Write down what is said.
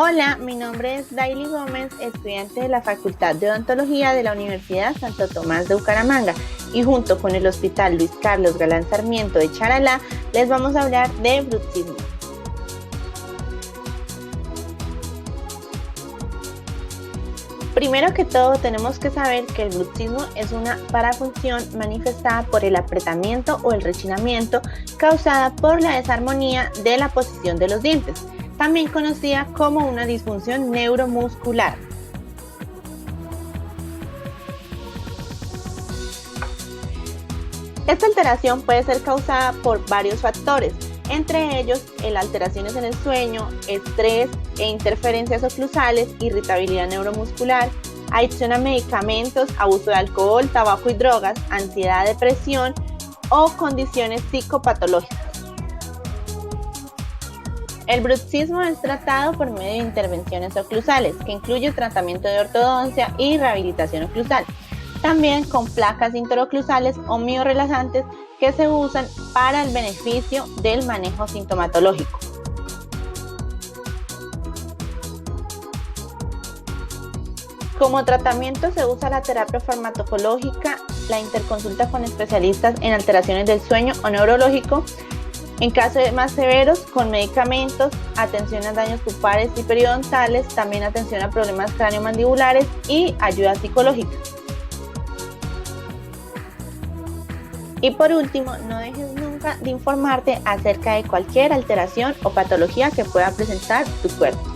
Hola, mi nombre es Daily Gómez, estudiante de la Facultad de Odontología de la Universidad Santo Tomás de Bucaramanga, y junto con el Hospital Luis Carlos Galán Sarmiento de Charalá les vamos a hablar de bruxismo. Primero que todo, tenemos que saber que el bruxismo es una parafunción manifestada por el apretamiento o el rechinamiento causada por la desarmonía de la posición de los dientes, también conocida como una disfunción neuromuscular. Esta alteración puede ser causada por varios factores, entre ellos alteraciones en el sueño, estrés e interferencias oclusales, irritabilidad neuromuscular, adicción a medicamentos, abuso de alcohol, tabaco y drogas, ansiedad, depresión o condiciones psicopatológicas. El bruxismo es tratado por medio de intervenciones oclusales, que incluye el tratamiento de ortodoncia y rehabilitación oclusal, también con placas interoclusales o miorelajantes que se usan para el beneficio del manejo sintomatológico. Como tratamiento se usa la terapia farmacológica, la interconsulta con especialistas en alteraciones del sueño o neurológico, en casos más severos con medicamentos, atención a daños pupares y periodontales, también atención a problemas craneomandibulares y ayuda psicológica. Y por último, no dejes nunca de informarte acerca de cualquier alteración o patología que pueda presentar tu cuerpo.